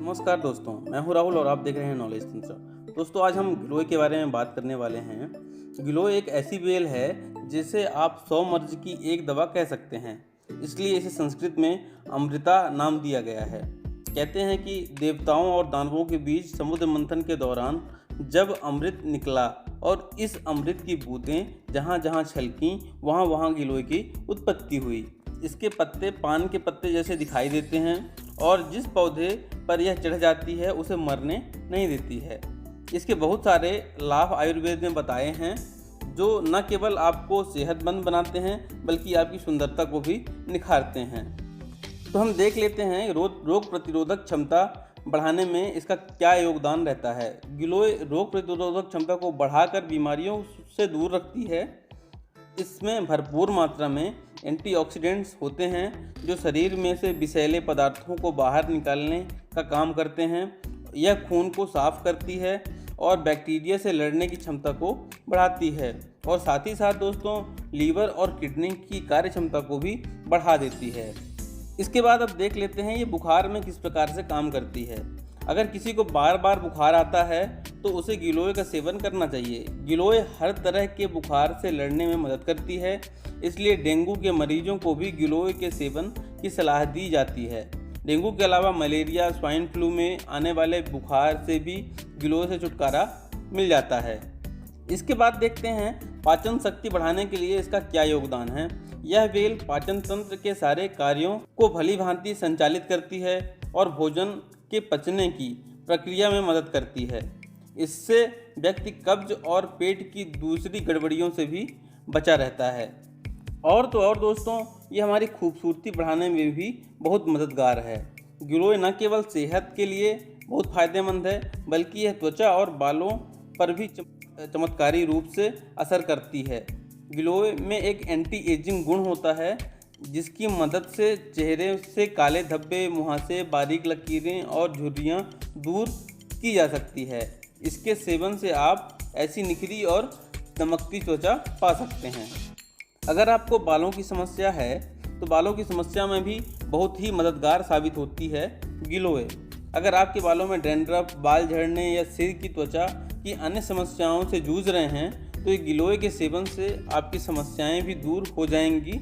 नमस्कार दोस्तों, मैं हूं राहुल और आप देख रहे हैं नॉलेज तंत्र। दोस्तों, आज हम गिलोय के बारे में बात करने वाले हैं। गिलोय एक ऐसी बेल है जिसे आप 100 मर्ज की एक दवा कह सकते हैं, इसलिए इसे संस्कृत में अमृता नाम दिया गया है। कहते हैं कि देवताओं और दानवों के बीच समुद्र मंथन के दौरान जब अमृत निकला और इस अमृत की बूंदें जहाँ जहाँ छलकीं वहाँ वहाँ गिलोय की उत्पत्ति हुई। इसके पत्ते पान के पत्ते जैसे दिखाई देते हैं और जिस पौधे पर यह चढ़ जाती है उसे मरने नहीं देती है। इसके बहुत सारे लाभ आयुर्वेद में बताए हैं जो न केवल आपको सेहतमंद बनाते हैं बल्कि आपकी सुंदरता को भी निखारते हैं। तो हम देख लेते हैं रोग प्रतिरोधक क्षमता बढ़ाने में इसका क्या योगदान रहता है। गिलोय रोग प्रतिरोधक क्षमता को बढ़ाकर बीमारियों से दूर रखती है। इसमें भरपूर मात्रा में एंटीऑक्सीडेंट्स होते हैं जो शरीर में से विषैले पदार्थों को बाहर निकालने का काम करते हैं। यह खून को साफ करती है और बैक्टीरिया से लड़ने की क्षमता को बढ़ाती है और साथ ही साथ दोस्तों लीवर और किडनी की कार्य क्षमता को भी बढ़ा देती है। इसके बाद अब देख लेते हैं ये बुखार में किस प्रकार से काम करती है। अगर किसी को बार बार बुखार आता है तो उसे गिलोय का सेवन करना चाहिए। गिलोय हर तरह के बुखार से लड़ने में मदद करती है, इसलिए डेंगू के मरीजों को भी गिलोय के सेवन की सलाह दी जाती है। डेंगू के अलावा मलेरिया, स्वाइन फ्लू में आने वाले बुखार से भी गिलोय से छुटकारा मिल जाता है। इसके बाद देखते हैं पाचन शक्ति बढ़ाने के लिए इसका क्या योगदान है। यह बेल पाचन तंत्र के सारे कार्यों को भली भांति संचालित करती है और भोजन के पचने की प्रक्रिया में मदद करती है। इससे व्यक्ति कब्ज और पेट की दूसरी गड़बड़ियों से भी बचा रहता है। और तो और दोस्तों, ये हमारी खूबसूरती बढ़ाने में भी बहुत मददगार है। गिलोय न केवल सेहत के लिए बहुत फायदेमंद है बल्कि यह त्वचा और बालों पर भी चमत्कारी रूप से असर करती है। गिलोय में एक एंटी एजिंग गुण होता है जिसकी मदद से चेहरे से काले धब्बे, मुहासे, बारीक लकीरें और झुर्रियाँ दूर की जा सकती है। इसके सेवन से आप ऐसी निखरी और चमकती त्वचा पा सकते हैं। अगर आपको बालों की समस्या है तो बालों की समस्या में भी बहुत ही मददगार साबित होती है गिलोय। अगर आपके बालों में डैंड्रफ, बाल झड़ने या सिर की त्वचा की अन्य समस्याओं से जूझ रहे हैं तो ये गिलोय के सेवन से आपकी समस्याएं भी दूर हो जाएंगी।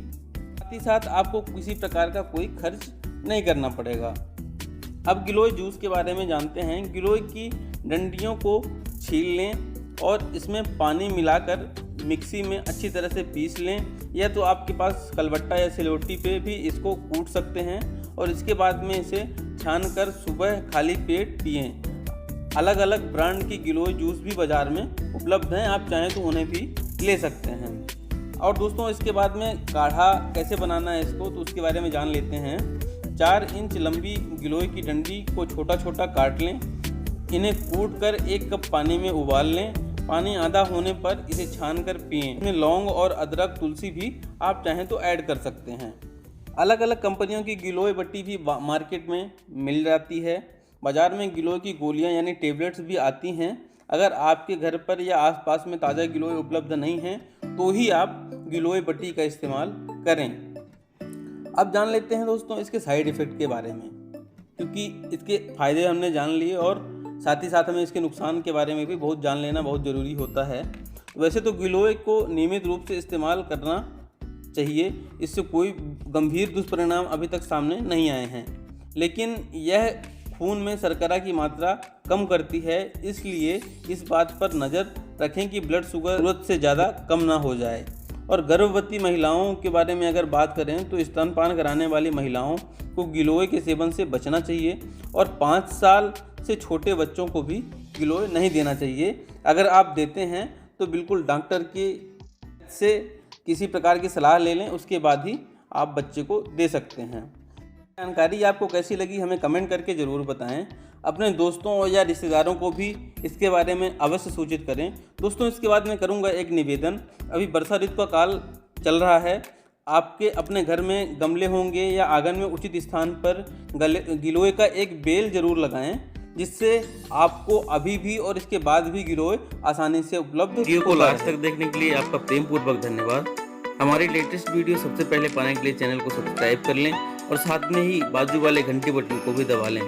साथ ही साथ आपको किसी प्रकार का कोई खर्च नहीं करना पड़ेगा। अब गिलोय जूस के बारे में जानते हैं। गिलोय की डंडियों को छील लें और इसमें पानी मिलाकर मिक्सी में अच्छी तरह से पीस लें, या तो आपके पास कलबट्टा या सिलौटी पे भी इसको कूट सकते हैं और इसके बाद में इसे छानकर सुबह खाली पेट पिएं। अलग अलग ब्रांड की गिलोय जूस भी बाज़ार में उपलब्ध हैं, आप चाहें तो उन्हें भी ले सकते हैं। और दोस्तों, इसके बाद में काढ़ा कैसे बनाना है इसको तो उसके बारे में जान लेते हैं। 4 इंच लंबी गिलोय की डंडी को छोटा छोटा काट लें। इन्हें कूट कर 1 कप पानी में उबाल लें। पानी आधा होने पर इसे छान कर पिएँ। इसमें लौंग और अदरक, तुलसी भी आप चाहें तो ऐड कर सकते हैं। अलग अलग कंपनियों की गिलोय बट्टी भी मार्केट में मिल जाती है। बाज़ार में गिलोय की गोलियां यानी टेबलेट्स भी आती हैं। अगर आपके घर पर या आसपास में ताज़ा गिलोय उपलब्ध नहीं है तो ही आप गिलोय बट्टी का इस्तेमाल करें। अब जान लेते हैं दोस्तों इसके साइड इफ़ेक्ट के बारे में, क्योंकि इसके फ़ायदे हमने जान लिए और साथ ही साथ हमें इसके नुकसान के बारे में भी बहुत जान लेना बहुत ज़रूरी होता है। वैसे तो गिलोय को नियमित रूप से इस्तेमाल करना चाहिए, इससे कोई गंभीर दुष्परिणाम अभी तक सामने नहीं आए हैं, लेकिन यह खून में शर्करा की मात्रा कम करती है, इसलिए इस बात पर नज़र रखें कि ब्लड शुगर ज़रूरत से ज़्यादा कम ना हो जाए। और गर्भवती महिलाओं के बारे में अगर बात करें तो स्तनपान कराने वाली महिलाओं को गिलोय के सेवन से बचना चाहिए और 5 साल से छोटे बच्चों को भी गिलोय नहीं देना चाहिए। अगर आप देते हैं तो बिल्कुल डॉक्टर के से किसी प्रकार की सलाह ले लें, उसके बाद ही आप बच्चे को दे सकते हैं। जानकारी आपको कैसी लगी हमें कमेंट करके ज़रूर बताएं। अपने दोस्तों या रिश्तेदारों को भी इसके बारे में अवश्य सूचित करें। दोस्तों, इसके बाद मैं करूंगा एक निवेदन। अभी वर्षा ऋतु का काल चल रहा है। आपके अपने घर में गमले होंगे या आंगन में उचित स्थान पर गिलोय का एक बेल ज़रूर लगाएं, जिससे आपको अभी भी और इसके बाद भी गिलोय आसानी से उपलब्ध। वीडियो को लास्ट तक देखने के लिए आपका प्रेमपूर्वक धन्यवाद। हमारी लेटेस्ट वीडियो सबसे पहले पाने के लिए चैनल को सब्सक्राइब कर लें और साथ में ही बाजू वाले घंटी बटन को भी दबा लें।